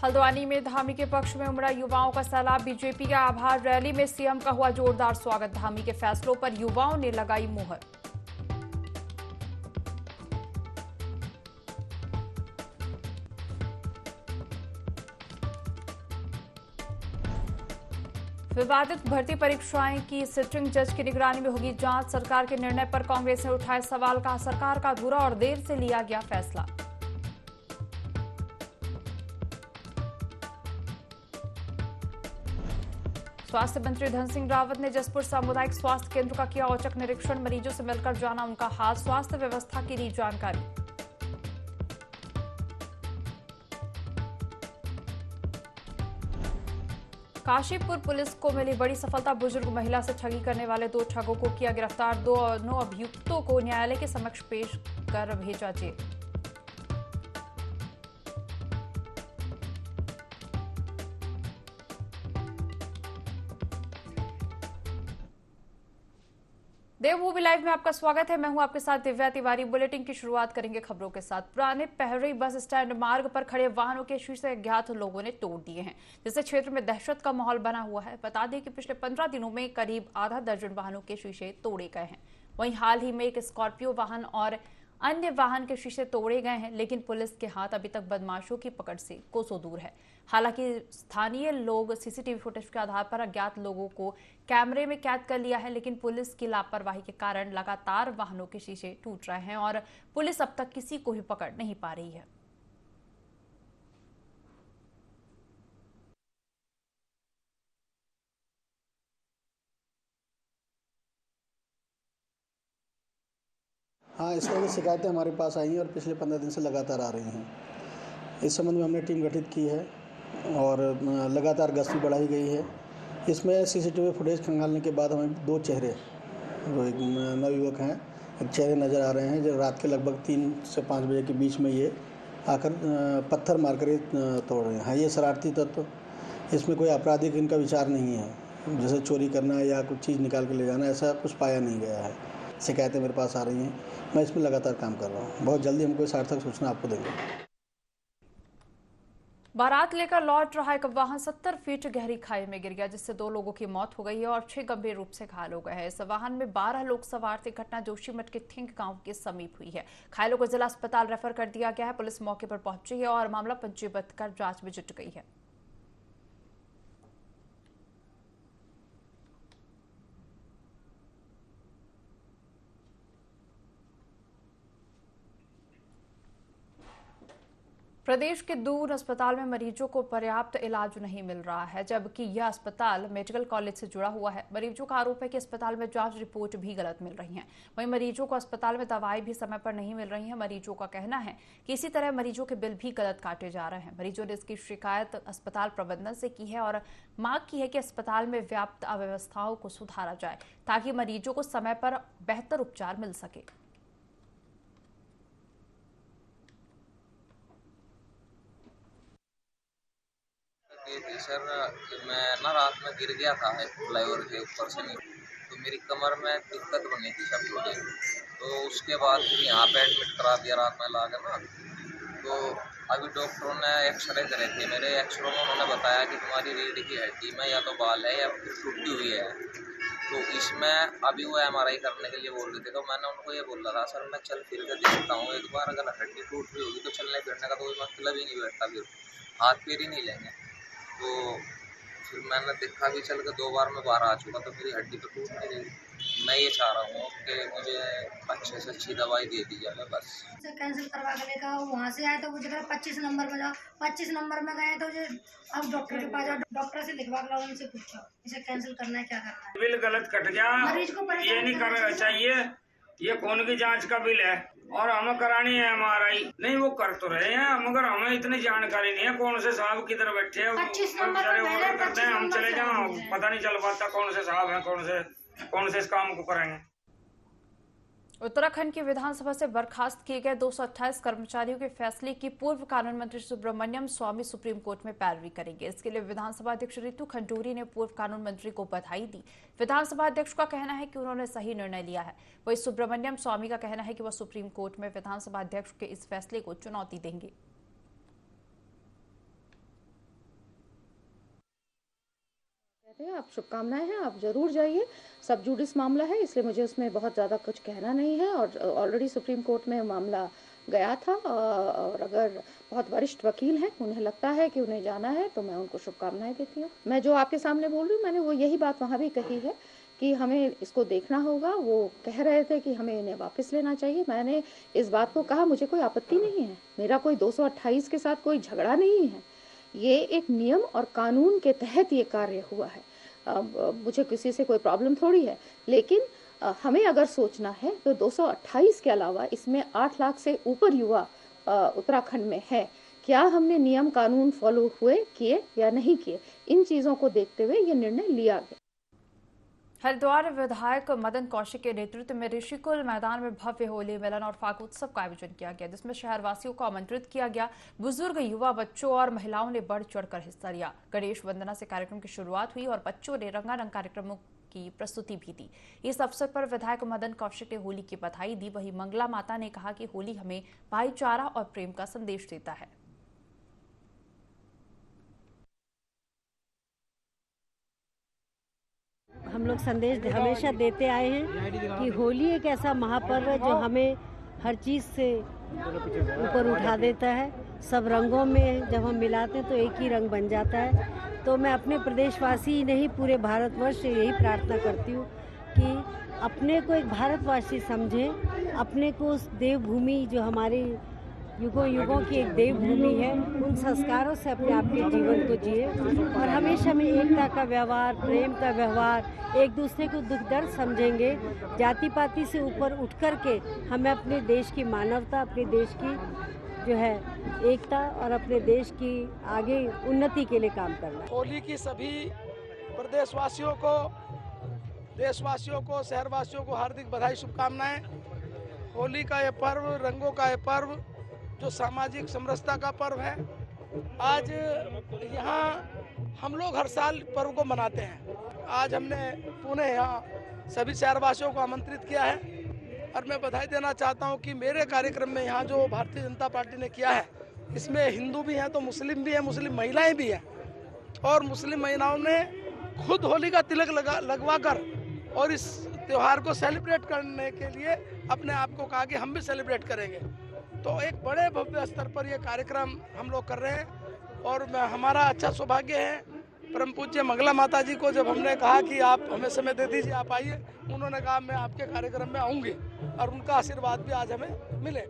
हल्द्वानी में धामी के पक्ष में उमड़ा युवाओं का सैलाब। बीजेपी के आभार रैली में सीएम का हुआ जोरदार स्वागत। धामी के फैसलों पर युवाओं ने लगाई मुहर। विवादित भर्ती परीक्षाएं की सिटिंग जज की निगरानी में होगी जांच। सरकार के निर्णय पर कांग्रेस ने उठाए सवाल। कहा सरकार का अधूरा और देर से लिया गया फैसला। स्वास्थ्य मंत्री धन सिंह रावत ने जसपुर सामुदायिक स्वास्थ्य केंद्र का किया औचक निरीक्षण। मरीजों से मिलकर जाना उनका हाल। स्वास्थ्य व्यवस्था की दी जानकारी। काशीपुर पुलिस को मिली बड़ी सफलता। बुजुर्ग महिला से ठगी करने वाले 2 ठगों को किया गिरफ्तार। 2 अभियुक्तों को न्यायालय के समक्ष पेश कर भेजा जेल। देवभूमि लाइव में आपका स्वागत है। मैं हूं आपके साथ दिव्या तिवारी। बुलेटिन की शुरुआत करेंगे खबरों के साथ। पुराने पहरी बस स्टैंड मार्ग पर खड़े वाहनों के शीशे अज्ञात लोगों ने तोड़ दिए हैं, जिससे क्षेत्र में दहशत का माहौल बना हुआ है। बता दें कि पिछले 15 दिनों में करीब आधा दर्जन वाहनों के शीशे तोड़े गए हैं। वहीं हाल ही में एक स्कॉर्पियो वाहन और अन्य वाहन के शीशे तोड़े गए हैं, लेकिन पुलिस के हाथ अभी तक बदमाशों की पकड़ से कोसों दूर है। हालांकि स्थानीय लोग सीसीटीवी फुटेज के आधार पर अज्ञात लोगों को कैमरे में कैद कर लिया है, लेकिन पुलिस की लापरवाही के कारण लगातार वाहनों के शीशे टूट रहे हैं और पुलिस अब तक किसी को भी पकड़ नहीं पा रही है। हाँ, इस तरह की शिकायतें हमारे पास आई हैं और पिछले 15 दिन से लगातार आ रही हैं। इस संबंध में हमने टीम गठित की है और लगातार गश्ती बढ़ाई गई है। इसमें सीसीटीवी फुटेज खंगालने के बाद हमें 2 चेहरे, जो एक नवयुवक हैं, एक चेहरे नज़र आ रहे हैं जो रात के लगभग 3 से 5 बजे के बीच में ये आकर पत्थर मारकर ये तोड़ रहे हैं। हाँ, ये शरारती तत्व, इसमें कोई आपराधिक इनका विचार नहीं है, जैसे चोरी करना या कुछ चीज़ निकाल के ले जाना, ऐसा कुछ पाया नहीं गया है। शिकायतें मेरे पास आ रही हैं, मैं इसमें लगातार काम कर रहा हूँ। बहुत जल्दी हम कोई सार्थक सूचना आपको देंगे। बारात लेकर लौट रहा एक वाहन 70 फीट गहरी खाई में गिर गया, जिससे 2 लोगों की मौत हो गई है और 6 गंभीर रूप से घायल हो गए हैं। इस वाहन में 12 लोग सवार थे। घटना जोशीमठ के थिंक गांव के समीप हुई है। घायलों को जिला अस्पताल रेफर कर दिया गया है। पुलिस मौके पर पहुंची है और मामला पंजीबद्ध कर जांच में जुट गई है। प्रदेश के दूर अस्पताल में मरीजों को पर्याप्त इलाज नहीं मिल रहा है, जबकि यह अस्पताल मेडिकल कॉलेज से जुड़ा हुआ है। मरीजों का आरोप है कि अस्पताल में जांच रिपोर्ट भी गलत मिल रही हैं। वहीं मरीजों को अस्पताल में दवाई भी समय पर नहीं मिल रही है। मरीजों का कहना है कि इसी तरह मरीजों के बिल भी गलत काटे जा रहे हैं। मरीजों ने इसकी शिकायत अस्पताल प्रबंधन से की है और मांग की है कि अस्पताल में व्याप्त अव्यवस्थाओं को सुधारा जाए, ताकि मरीजों को समय पर बेहतर उपचार मिल सके। सर, मैं ना रात में गिर गया था फ्लाईओवर के ऊपर से, नहीं तो मेरी कमर में दिक्कत बनी थी सब थोड़ी, तो उसके बाद फिर यहाँ पे एडमिट करा दिया रात में ला कर ना। तो अभी डॉक्टरों ने एक्सरे करे थे मेरे। एक्सरे में उन्होंने बताया कि तुम्हारी रीढ़ की हड्डी में या तो बाल है या फिर टूटी हुई है, तो इसमें अभी वो MRI करने के लिए बोल रहे थे। तो मैंने उनको ये बोला था, सर मैं चल फिर के देखता हूँ एक बार, अगर हड्डी टूट रही होगी तो चलने फिरने का तो कोई मतलब ही नहीं बैठता, फिर हाथ पैर ही नहीं लेंगे। तो फिर मैंने देखा कि चल के 2 बार मैं बाहर आ चुका, तो मेरी हड्डी तो टूट नहीं रही। मैं ये चाह रहा हूँ कि मुझे अच्छे से अच्छी दवाई दे दी जाए बस। कैंसिल करवा के लेकर वहाँ से आए तो वो जगह 25 नंबर में जाओ, 25 नंबर में गए तो अब डॉक्टर के पास जाओ, डॉक्टर से लिखवा के लाओ, उनसे पूछो इसे कैंसिल करना है क्या करना है। बिल गलत कट गया, मरीज को ये नहीं करना चाहिए। ये खून की जांच का बिल है और हमें करानी है MRI। नहीं वो कर तो रहे हैं, मगर हमें इतनी जानकारी नहीं है कौन से साहब किधर बैठे हैं। 25 नंबर ऑर्डर करते हैं, हम चले जाओ, पता नहीं चल पाता कौन से साहब हैं, कौन से इस काम को करेंगे। उत्तराखंड की विधानसभा से बर्खास्त किए गए 228 कर्मचारियों के फैसले की पूर्व कानून मंत्री सुब्रमण्यम स्वामी सुप्रीम कोर्ट में पैरवी करेंगे। इसके लिए विधानसभा अध्यक्ष रितु खंडूरी ने पूर्व कानून मंत्री को बधाई दी। विधानसभा अध्यक्ष का कहना है कि उन्होंने सही निर्णय लिया है। वहीं सुब्रमण्यम स्वामी का कहना है कि वह सुप्रीम कोर्ट में विधानसभा अध्यक्ष के इस फैसले को चुनौती देंगे। आप शुभकामनाएं हैं, आप जरूर जाइए। सब जुडिस मामला है, इसलिए मुझे उसमें बहुत ज़्यादा कुछ कहना नहीं है और ऑलरेडी सुप्रीम कोर्ट में मामला गया था और अगर बहुत वरिष्ठ वकील हैं, उन्हें लगता है कि उन्हें जाना है तो मैं उनको शुभकामनाएं देती हूँ। मैं जो आपके सामने बोल रही हूँ, मैंने वो यही बात वहाँ भी कही है कि हमें इसको देखना होगा। वो कह रहे थे कि हमें इन्हें वापस लेना चाहिए। मैंने इस बात को कहा, मुझे कोई आपत्ति नहीं है, मेरा कोई 228 के साथ कोई झगड़ा नहीं है। ये एक नियम और कानून के तहत ये कार्य हुआ है। मुझे किसी से कोई प्रॉब्लम थोड़ी है, लेकिन हमें अगर सोचना है तो 228 के अलावा इसमें 8 लाख से ऊपर युवा उत्तराखंड में है। क्या हमने नियम कानून फॉलो किए या नहीं किए, इन चीज़ों को देखते हुए ये निर्णय लिया गया। हरिद्वार विधायक मदन कौशिक के नेतृत्व में ऋषिकुल मैदान में भव्य होली मिलन और फाग उत्सव का आयोजन किया गया, जिसमें शहरवासियों को आमंत्रित किया गया। बुजुर्ग, युवा, बच्चों और महिलाओं ने बढ़ चढ़कर हिस्सा लिया। गणेश वंदना से कार्यक्रम की शुरुआत हुई और बच्चों ने रंगारंग कार्यक्रमों की प्रस्तुति भी दी। इस अवसर पर विधायक मदन कौशिक ने होली की बधाई दी। वहीं मंगला माता ने कहा कि होली हमें भाईचारा और प्रेम का संदेश देता है। हम लोग संदेश हमेशा देते आए हैं कि होली एक ऐसा महापर्व है जो हमें हर चीज़ से ऊपर उठा देता है। सब रंगों में जब हम मिलाते हैं तो एक ही रंग बन जाता है। तो मैं अपने प्रदेशवासी ही नहीं, पूरे भारतवर्ष से यही प्रार्थना करती हूँ कि अपने को एक भारतवासी समझें, अपने को उस देवभूमि जो हमारी युगों युगों की एक देवभूमि है, उन संस्कारों से अपने आप के जीवन को जिए और हमेशा में एकता का व्यवहार, प्रेम का व्यवहार, एक दूसरे को दुख दर्द समझेंगे। जाति पाति से ऊपर उठ कर के हमें अपने देश की मानवता, अपने देश की जो है एकता और अपने देश की आगे उन्नति के लिए काम करना। होली की सभी प्रदेशवासियों को, देशवासियों को, शहरवासियों को हार्दिक बधाई, शुभकामनाएं। होली का ये पर्व, रंगों का ये पर्व जो सामाजिक समरसता का पर्व है, आज यहाँ हम लोग हर साल पर्व को मनाते हैं। आज हमने पुणे यहाँ सभी शहरवासियों को आमंत्रित किया है और मैं बधाई देना चाहता हूँ कि मेरे कार्यक्रम में यहाँ जो भारतीय जनता पार्टी ने किया है, इसमें हिंदू भी हैं तो मुस्लिम भी हैं, मुस्लिम महिलाएं भी हैं और मुस्लिम महिलाओं ने खुद होली का तिलक लगवा कर और इस त्यौहार को सेलिब्रेट करने के लिए अपने आप को कहा कि हम भी सेलिब्रेट करेंगे। तो एक बड़े भव्य स्तर पर ये कार्यक्रम हम लोग कर रहे हैं और हमारा अच्छा सौभाग्य है। परम पूज्य मंगला माता जी को जब हमने कहा कि आप हमें समय दे दीजिए, आप आइए, उन्होंने कहा मैं आपके कार्यक्रम में आऊँगी और उनका आशीर्वाद भी आज हमें मिले।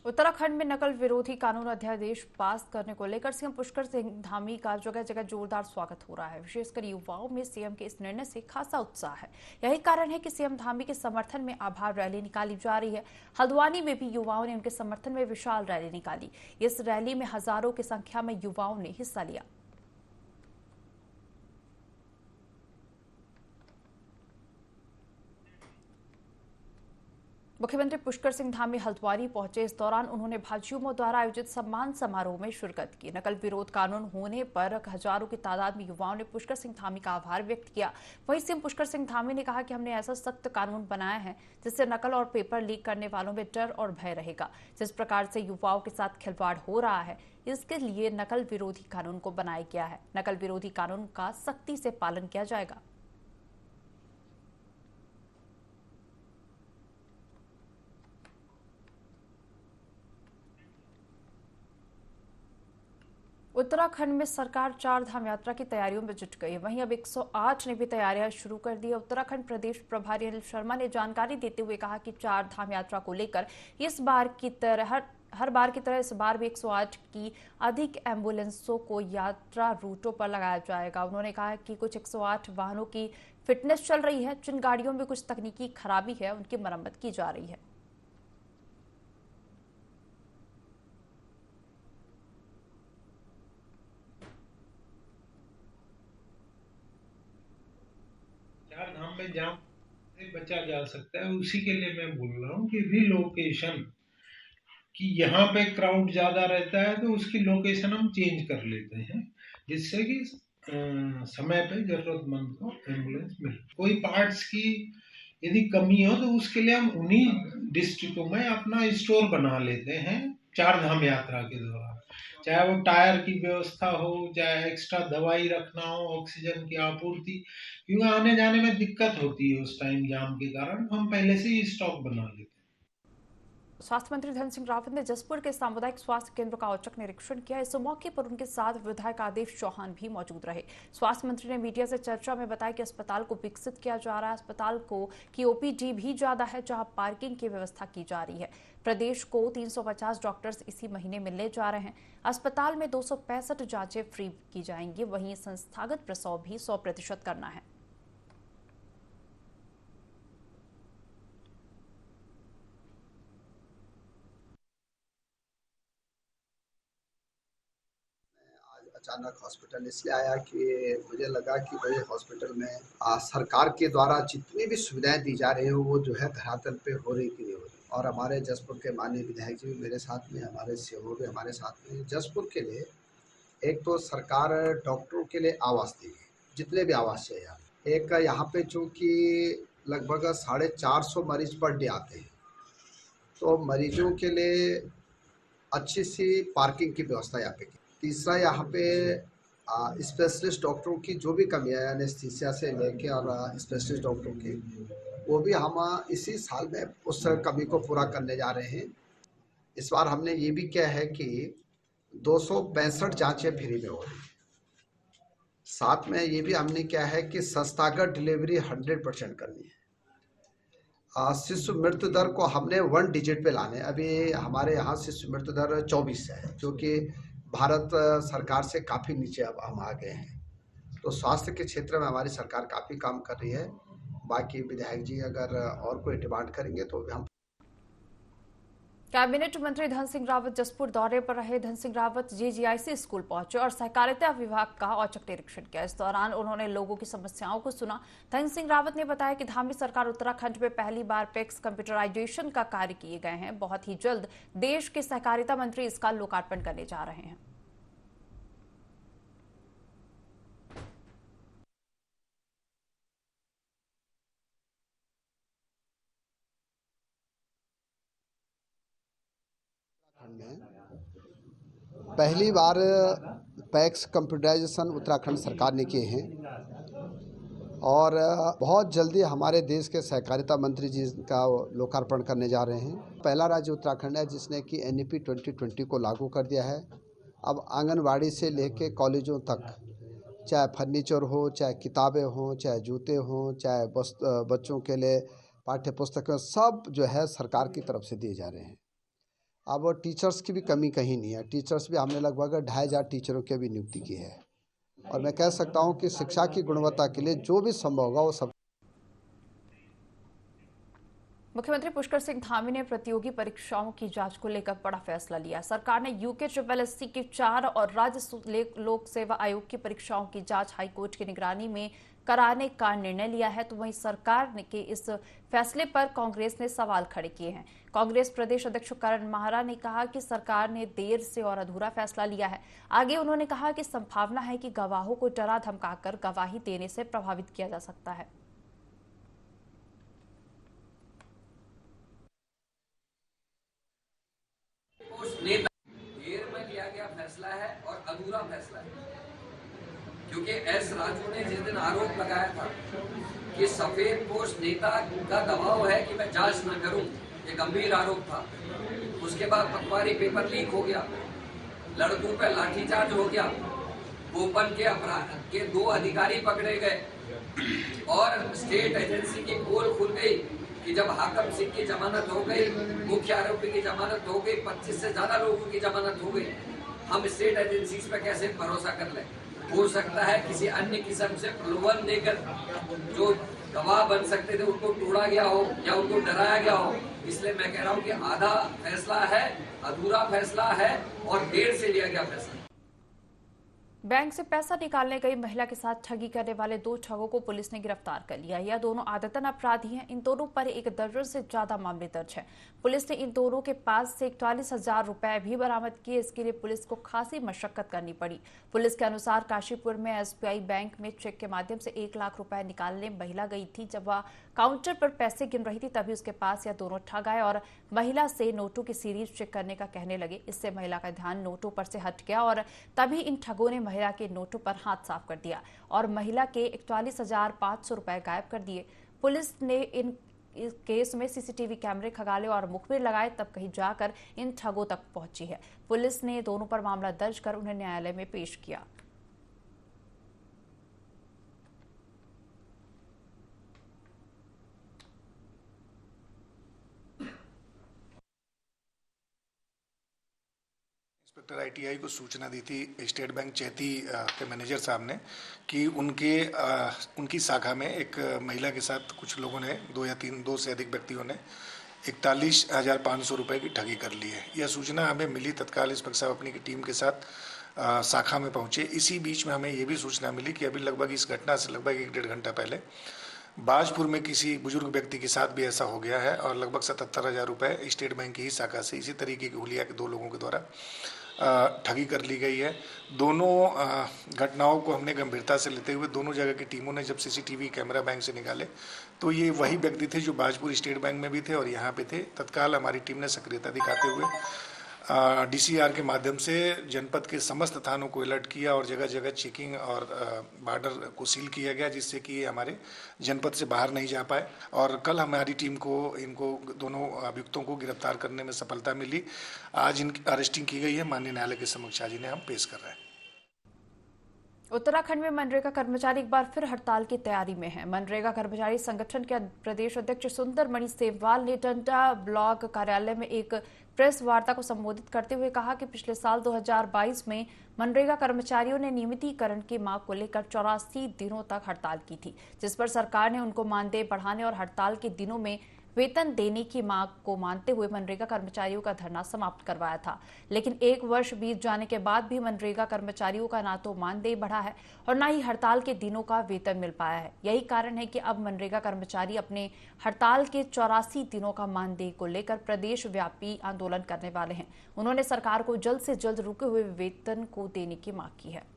उत्तराखंड में नकल विरोधी कानून अध्यादेश पास करने को लेकर सीएम पुष्कर सिंह धामी का जगह जगह जोरदार स्वागत हो रहा है। विशेषकर युवाओं में सीएम के इस निर्णय से खासा उत्साह है। यही कारण है कि सीएम धामी के समर्थन में आभार रैली निकाली जा रही है। हल्द्वानी में भी युवाओं ने उनके समर्थन में विशाल रैली निकाली। इस रैली में हजारों की संख्या में युवाओं ने हिस्सा लिया। मुख्यमंत्री पुष्कर सिंह धामी हल्द्वानी पहुंचे। इस दौरान उन्होंने भाजयुमो द्वारा आयोजित सम्मान समारोह में शिरकत की। नकल विरोध कानून होने पर हजारों की तादाद में युवाओं ने पुष्कर सिंह धामी का आभार व्यक्त किया। वहीं सीएम पुष्कर सिंह धामी ने कहा कि हमने ऐसा सख्त कानून बनाया है जिससे नकल और पेपर लीक करने वालों में डर और भय रहेगा। जिस प्रकार से युवाओं के साथ खिलवाड़ हो रहा है, इसके लिए नकल विरोधी कानून को बनाया गया है। नकल विरोधी कानून का सख्ती से पालन किया जाएगा। उत्तराखंड में सरकार 4 धाम यात्रा की तैयारियों में जुट गई है। वहीं अब 108 ने भी तैयारियां शुरू कर दी है। उत्तराखंड प्रदेश प्रभारी अनिल शर्मा ने जानकारी देते हुए कहा कि 4 धाम यात्रा को लेकर इस बार की तरह हर बार की तरह इस बार भी 108 की अधिक एम्बुलेंसों को यात्रा रूटों पर लगाया जाएगा। उन्होंने कहा कि कुछ 108 वाहनों की फिटनेस चल रही है। जिन गाड़ियों में कुछ तकनीकी खराबी है, उनकी मरम्मत की जा रही है। चार धाम में जाम बचा जा सकता है, उसी के लिए मैं बोल रहा हूँ कि रिलोकेशन, कि यहाँ पे क्राउड ज्यादा रहता है तो उसकी लोकेशन हम चेंज कर लेते हैं, जिससे कि समय पे जरूरतमंद को एम्बुलेंस मिले। कोई पार्ट्स की यदि कमी हो तो उसके लिए हम उन्हीं डिस्ट्रिक्टों में अपना स्टोर बना लेते हैं 4 धाम यात्रा के दौरान, चाहे वो टायर की व्यवस्था हो, चाहे एक्स्ट्रा दवाई रखना हो, ऑक्सीजन की आपूर्ति, क्योंकि आने जाने में दिक्कत होती है उस टाइम जाम के कारण, हम पहले से ही स्टॉक बना लेते हैं। स्वास्थ्य मंत्री धन सिंह रावत ने जसपुर के सामुदायिक स्वास्थ्य केंद्र का औचक निरीक्षण किया। इस मौके पर उनके साथ विधायक आदेश चौहान भी मौजूद रहे। स्वास्थ्य मंत्री ने मीडिया से चर्चा में बताया कि अस्पताल को विकसित किया जा रहा है। अस्पताल की ओपीडी भी ज्यादा है, जहां पार्किंग की व्यवस्था की जा रही है। प्रदेश को 350 डॉक्टर्स इसी महीने मिलने जा रहे हैं। अस्पताल में 265 जांचें फ्री की जाएंगी। वहीं संस्थागत प्रसव भी 100% करना है। अचानक हॉस्पिटल इसलिए आया कि मुझे लगा कि भाई हॉस्पिटल में सरकार के द्वारा जितनी भी सुविधाएं दी जा रही है वो जो है धरातल पे हो रही कि नहीं हो रही। और हमारे जसपुर के माननीय विधायक जी भी मेरे साथ में, हमारे सीओ भी हमारे साथ में। जसपुर के लिए एक तो सरकार डॉक्टरों के लिए आवास दी है, जितने भी आवास चाहिए। एक यहाँ पे चूँकि लगभग 450 मरीज पर डे आते हैं, तो मरीजों के लिए अच्छी सी पार्किंग की व्यवस्था यहाँ पे की। तीसरा, यहाँ पे स्पेशलिस्ट डॉक्टरों की जो भी कमी है, एनेस्थीसिया से लेके और स्पेशलिस्ट डॉक्टरों की, वो भी हम इसी साल में उस कमी को पूरा करने जा रहे हैं। इस बार हमने ये भी किया है कि 262 जांचें फ्री में हो रही है। साथ में ये भी हमने किया है कि संस्थागत डिलीवरी 100% करनी है। शिशु मृत्यु दर को हमने 1 डिजिट पे लाने। अभी हमारे यहाँ शिशु मृत्यु दर 24 है, जो कि भारत सरकार से काफ़ी नीचे अब हम आ गए हैं। तो स्वास्थ्य के क्षेत्र में हमारी सरकार काफ़ी काम कर रही है। बाकी विधायक जी अगर और कोई डिमांड करेंगे तो हम। कैबिनेट मंत्री धन सिंह रावत जसपुर दौरे पर रहे। धन सिंह रावत जीजीआईसी स्कूल पहुंचे और सहकारिता विभाग का औचक निरीक्षण किया। इस दौरान उन्होंने लोगों की समस्याओं को सुना। धन सिंह रावत ने बताया कि धामी सरकार उत्तराखंड में पहली बार पैक्स कंप्यूटराइजेशन का कार्य किए गए हैं। बहुत ही जल्द देश के सहकारिता मंत्री इसका लोकार्पण करने जा रहे हैं। पहली बार पैक्स कंप्यूटराइजेशन उत्तराखंड सरकार ने किए हैं और बहुत जल्दी हमारे देश के सहकारिता मंत्री जी का लोकार्पण करने जा रहे हैं। पहला राज्य उत्तराखंड है जिसने कि NEP 2020 को लागू कर दिया है। अब आंगनवाड़ी से लेके कॉलेजों तक, चाहे फर्नीचर हो, चाहे किताबें हों, चाहे जूते हों, चाहे बच्चों के लिए पाठ्य पुस्तकें, सब जो है सरकार की तरफ से दिए जा रहे हैं। अब टीचर्स की भी कमी कहीं नहीं है। टीचर्स भी हमने लगभग 2500 टीचरों की भी नियुक्ति की है और मैं कह सकता हूं कि शिक्षा की गुणवत्ता के लिए जो भी संभव होगा वो सब। मुख्यमंत्री पुष्कर सिंह धामी ने प्रतियोगी परीक्षाओं की जांच को लेकर बड़ा फैसला लिया। सरकार ने UKSSC की 4 और राज्य लोक सेवा आयोग की परीक्षाओं की जांच हाईकोर्ट की निगरानी में कराने का निर्णय लिया है। तो वहीं सरकार के इस फैसले पर कांग्रेस ने सवाल खड़े किए हैं। कांग्रेस प्रदेश अध्यक्ष करण माहरा ने कहा कि सरकार ने देर से और अधूरा फैसला लिया है। आगे उन्होंने कहा कि संभावना है कि गवाहों को डरा धमकाकर गवाही देने से प्रभावित किया जा सकता है। देर में लिया गया फैसला है और अधूरा फैसला है, क्योंकि एस राजू ने जिस दिन आरोप लगाया था कि सफेद पोस्ट नेता का दबाव है कि मैं जांच न करूं, ये गंभीर आरोप था। उसके बाद पटवारी पेपर लीक हो गया, लड़कों पर लाठीचार्ज हो गया, गोपन के अपराध के 2 अधिकारी पकड़े गए और स्टेट एजेंसी की पोल खुल गई कि जब हाकम सिंह की जमानत हो गई, मुख्य आरोपी की जमानत हो गई, 25 से ज्यादा लोगों की जमानत हो गई, हम स्टेट एजेंसीज पे कैसे भरोसा कर लें। हो सकता है किसी अन्य किस्म से प्रलोभन देकर जो गवाह बन सकते थे उनको तोड़ा गया हो या उनको डराया गया हो। इसलिए मैं कह रहा हूँ कि आधा फैसला है, अधूरा फैसला है और देर से लिया गया फैसला। बैंक से पैसा निकालने गई महिला के साथ ठगी करने वाले 2 ठगों को पुलिस ने गिरफ्तार कर लिया। यह दोनों आदतन अपराधी हैं। इन दोनों पर 1 दर्जन से ज्यादा मामले दर्ज हैं। पुलिस ने इन दोनों के पास से 41,000 रुपए भी बरामद किए। इसके लिए पुलिस को खासी मशक्कत करनी पड़ी। पुलिस के अनुसार काशीपुर में SBI बैंक में चेक के माध्यम से 1 लाख रुपए निकालने महिला गई थी। जब वह काउंटर पर पैसे गिन रही थी तभी उसके पास यह दोनों ठग आए और महिला से नोटों की सीरीज चेक करने का कहने लगे। इससे महिला का ध्यान नोटों पर से हट गया और तभी इन ठगों ने महिला के नोटों पर हाथ साफ कर दिया और महिला के 41,500 रुपए गायब कर दिए। पुलिस ने इस केस में CCTV कैमरे खंगाले और मुखबिर लगाए, तब कहीं जाकर इन ठगों तक पहुंची है। पुलिस ने दोनों पर मामला दर्ज कर उन्हें न्यायालय में पेश किया। इंस्पेक्टर ITI को सूचना दी थी स्टेट बैंक चैती के मैनेजर साहब ने कि उनकी शाखा में एक महिला के साथ कुछ लोगों ने 2 से अधिक व्यक्तियों ने 41,500 रुपए की ठगी कर ली है। यह सूचना हमें मिली। तत्काल इंस्पेक्टर साहब अपनी टीम के साथ शाखा में पहुंचे। इसी बीच में हमें यह भी सूचना मिली कि अभी लगभग इस घटना से लगभग 1-1.5 घंटा पहले बाजपुर में किसी बुजुर्ग व्यक्ति के साथ भी ऐसा हो गया है और लगभग 77,000 रुपए स्टेट बैंक की ही शाखा से इसी तरीके की हुलिया के 2 लोगों के द्वारा ठगी कर ली गई है। दोनों घटनाओं को हमने गंभीरता से लेते हुए दोनों जगह की टीमों ने जब CCTV कैमरा बैंक से निकाले तो ये वही व्यक्ति थे जो बाजपुर स्टेट बैंक में भी थे और यहाँ पे थे। तत्काल हमारी टीम ने सक्रियता दिखाते हुए DCR के माध्यम से जनपद के समस्त थानों को अलर्ट किया और जगह जगह चेकिंग और बॉर्डर को सील किया गया, जिससे कि ये हमारे जनपद से बाहर नहीं जा पाए। और कल हमारी टीम को इनको दोनों अभियुक्तों को गिरफ्तार करने में सफलता मिली। आज इनकी अरेस्टिंग की गई है। माननीय न्यायालय के समक्ष आज इन्हें हम पेश कर रहे हैं। उत्तराखंड में मनरेगा कर्मचारी एक बार फिर हड़ताल की तैयारी में है। मनरेगा कर्मचारी संगठन के प्रदेश अध्यक्ष सुंदर मणि सेमवाल ने डंडा ब्लॉक कार्यालय में एक प्रेस वार्ता को संबोधित करते हुए कहा कि पिछले साल 2022 में मनरेगा कर्मचारियों ने नियमितीकरण की मांग को लेकर 84 दिनों तक हड़ताल की थी, जिस पर सरकार ने उनको मानदेय बढ़ाने और हड़ताल के दिनों में वेतन देने की मांग को मानते हुए मनरेगा कर्मचारियों का धरना समाप्त करवाया था। लेकिन 1 वर्ष बीत जाने के बाद भी मनरेगा कर्मचारियों का ना तो मानदेय बढ़ा है और ना ही हड़ताल के दिनों का वेतन मिल पाया है। यही कारण है कि अब मनरेगा कर्मचारी अपने हड़ताल के 84 दिनों का मानदेय को लेकर प्रदेश व्यापी आंदोलन करने वाले हैं। उन्होंने सरकार को जल्द से जल्द रुके हुए वेतन को देने की मांग की है।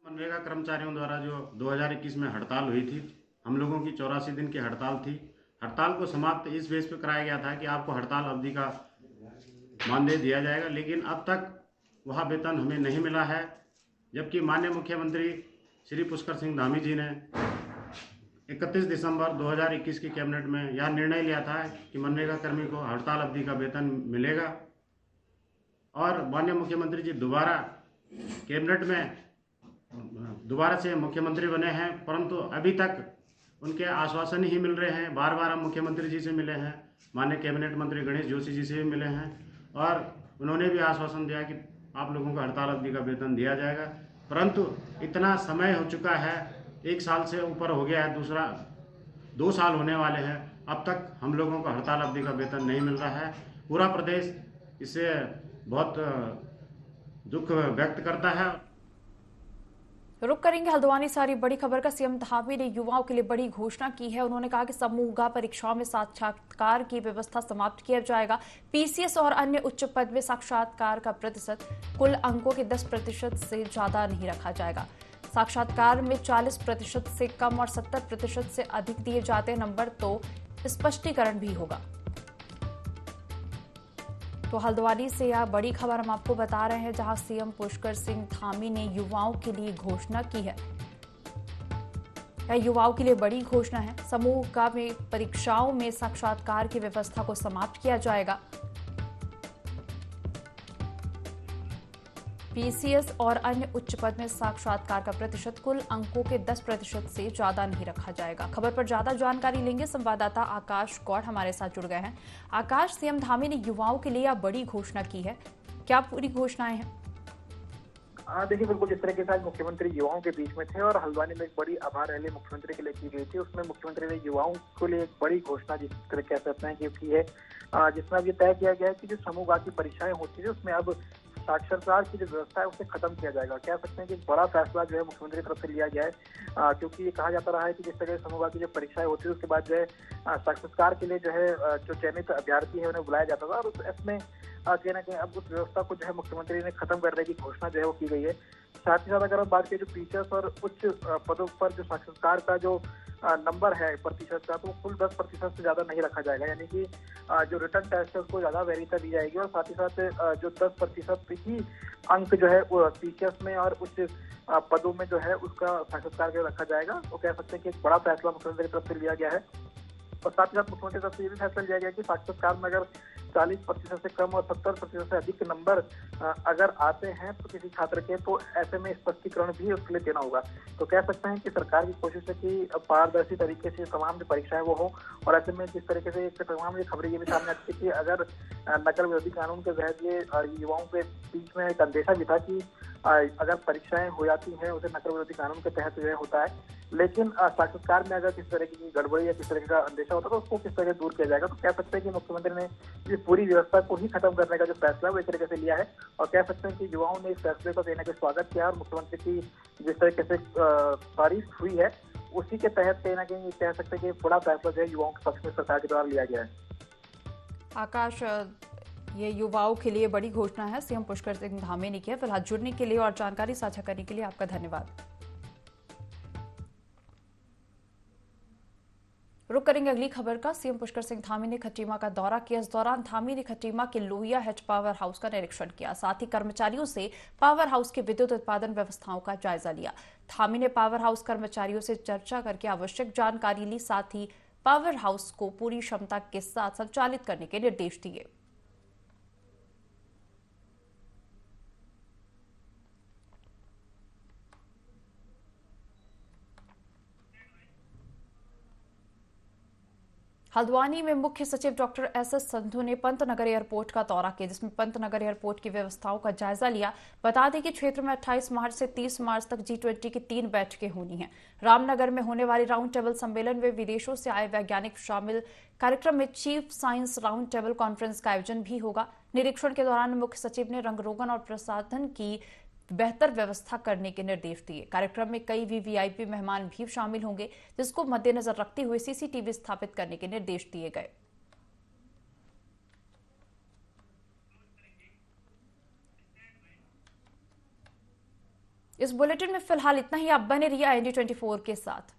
मनरेगा कर्मचारियों द्वारा जो 2021 में हड़ताल हुई थी, हम लोगों की 84 दिन की हड़ताल थी। हड़ताल को समाप्त इस बेस पे कराया गया था कि आपको हड़ताल अवधि का मानदेय दिया जाएगा, लेकिन अब तक वह वेतन हमें नहीं मिला है। जबकि माननीय मुख्यमंत्री श्री पुष्कर सिंह धामी जी ने 31 दिसंबर 2021 की कैबिनेट में यह निर्णय लिया था कि मनरेगा कर्मी को हड़ताल अवधि का वेतन मिलेगा और माननीय मुख्यमंत्री जी दोबारा कैबिनेट में दोबारा से मुख्यमंत्री बने हैं, परंतु अभी तक उनके आश्वासन ही मिल रहे हैं। बार बार हम मुख्यमंत्री जी से मिले हैं, माननीय कैबिनेट मंत्री गणेश जोशी जी से भी मिले हैं और उन्होंने भी आश्वासन दिया कि आप लोगों को हड़ताल अवधि का वेतन दिया जाएगा। परंतु इतना समय हो चुका है, 1 साल से ऊपर हो गया है, दूसरा 2 साल होने वाले हैं, अब तक हम लोगों को हड़ताल अवधि का वेतन नहीं मिल रहा है। पूरा प्रदेश इससे बहुत दुख व्यक्त करता है। रुक करेंगे हल्द्वानी सारी बड़ी खबर का। CM धामी ने युवाओं के लिए बड़ी घोषणा की है। उन्होंने कहा कि समूह परीक्षाओं में साक्षात्कार की व्यवस्था समाप्त किया जाएगा। PCS और अन्य उच्च पद में साक्षात्कार का प्रतिशत कुल अंकों के 10% से ज्यादा नहीं रखा जाएगा। साक्षात्कार में 40% से कम और 70% से अधिक दिए जाते नंबर तो स्पष्टीकरण भी होगा। तो हल्द्वानी से यह बड़ी खबर हम आपको बता रहे हैं, जहां CM पुष्कर सिंह धामी ने युवाओं के लिए घोषणा की है। यह युवाओं के लिए बड़ी घोषणा है। समूह में परीक्षाओं में साक्षात्कार की व्यवस्था को समाप्त किया जाएगा। PCS और अन्य उच्च पद में साक्षात्कार का प्रतिशत कुल अंकों के 10% से ज्यादा नहीं रखा जाएगा। खबर पर ज्यादा जानकारी लेंगे, संवाददाता आकाश गौड़ हमारे साथ जुड़ गए हैं। आकाश, CM धामी ने युवाओं के लिए यह बड़ी घोषणा की है, क्या पूरी घोषणाएं हैं? देखिए बिल्कुल जिस तरीके से आज मुख्यमंत्री युवाओं के बीच में थे और हल्द्वानी में एक बड़ी आभार रैली मुख्यमंत्री के लिए की गई थी, उसमें मुख्यमंत्री ने युवाओं के लिए एक बड़ी घोषणा जिस तरह कह सकते हैं कि की है, जिसमें अब ये तय किया गया है कि जो समूहगामी की परीक्षाएं होती है उसमें अब साक्षरता की जो व्यवस्था है उसे खत्म किया जाएगा। कह सकते हैं कि एक बड़ा फैसला जो है मुख्यमंत्री की तरफ से लिया गया है, क्योंकि ये कहा जाता रहा है कि जिस तरह समूहगामी की जो परीक्षाएं होती है उसके बाद जो है साक्षात्कार के लिए जो है जो चयनित अभ्यर्थी है उन्हें बुलाया जाता था, और इसमें कहीं ना कहीं अब उस व्यवस्था को जो है मुख्यमंत्री ने खत्म करने की घोषणा जो है वो की गई है। साथ ही साथ अगर हम बात करें जो टीचर्स और उच्च पदों पर जो साक्षात्कार का जो नंबर है प्रतिशत का, तो कुल 10% से ज्यादा नहीं रखा जाएगा, यानी कि जो रिटर्न टेस्ट है उसको ज्यादा वैरियता दी जाएगी, और साथ ही साथ जो 10% ही अंक जो है वो टीचर्स में और उच्च पदों में जो है उसका साक्षात्कार के रखा जाएगा। तो कह सकते हैं कि एक बड़ा फैसला मुख्यमंत्री की तरफ से लिया गया है। और साथ ही साथ मुख्यमंत्री की तरफ से ये भी फैसला लिया गया कि साक्षात्कार में अगर 40% से कम और 70% से अधिक नंबर अगर आते हैं तो किसी छात्र के, तो ऐसे में स्पष्टीकरण भी उसके लिए देना होगा। तो कह सकते हैं कि सरकार की कोशिश है कि पारदर्शी तरीके से तमाम जो परीक्षाएं वो हो, और ऐसे में जिस तरीके से तमाम ये खबरें ये भी सामने आती है कि अगर नकल विरोधी कानून के तहत ये युवाओं के बीच में एक अंदेशा भी था कि अगर परीक्षाएं हो जाती हैं उसे नकल विरोधी कानून के तहत जो है होता है, लेकिन साक्षात्कार में अगर किस तरह की गड़बड़ी या किस तरह का अंदेशा होता है तो उसको किस तरह दूर किया जाएगा। तो कह सकते हैं कि मुख्यमंत्री ने इस पूरी व्यवस्था को ही खत्म करने का जो फैसला है वो एक तरीके से लिया है, और कह सकते हैं कि युवाओं ने इस फैसले को देने का स्वागत किया, और मुख्यमंत्री की जिस तरीके से तारीफ हुई है उसी के तहत कहीं ना कहीं कह सकते हैं कि बड़ा फैसला जो है युवाओं के पक्ष में सरकार के द्वारा लिया गया है। आकाश, ये युवाओं के लिए बड़ी घोषणा है सीएम पुष्कर सिंह धामी ने की है। फिलहाल जुड़ने के लिए और जानकारी साझा करने के लिए आपका धन्यवाद। रुक करेंगे अगली खबर का। सीएम पुष्कर सिंह धामी ने खटीमा का दौरा किया। इस दौरान धामी ने खटीमा के लोहिया हेड पावर हाउस का निरीक्षण किया, साथ ही कर्मचारियों से पावर हाउस की विद्युत उत्पादन व्यवस्थाओं का जायजा लिया। धामी ने पावर हाउस कर्मचारियों से चर्चा करके आवश्यक जानकारी ली, साथ ही पावर हाउस को पूरी क्षमता के साथ संचालित करने के निर्देश दिए। हल्द्वानी में मुख्य सचिव डॉक्टर एस.एस. संधू ने पंतनगर एयरपोर्ट का दौरा किया, जिसमें पंतनगर एयरपोर्ट की व्यवस्थाओं का जायजा लिया। बता दें कि क्षेत्र में 28 मार्च से 30 मार्च तक G20 की 3 बैठकें होनी हैं। रामनगर में होने वाली राउंड टेबल सम्मेलन में विदेशों से आए वैज्ञानिक शामिल। कार्यक्रम में chief science round table conference का आयोजन भी होगा। निरीक्षण के दौरान मुख्य सचिव ने रंग रोगन और प्रसाधन की बेहतर व्यवस्था करने के निर्देश दिए। कार्यक्रम में कई वीवीआईपी मेहमान भी शामिल होंगे, जिसको मद्देनजर रखते हुए सीसीटीवी स्थापित करने के निर्देश दिए गए। इस बुलेटिन में फिलहाल इतना ही। आप बने रहिए IND24 के साथ।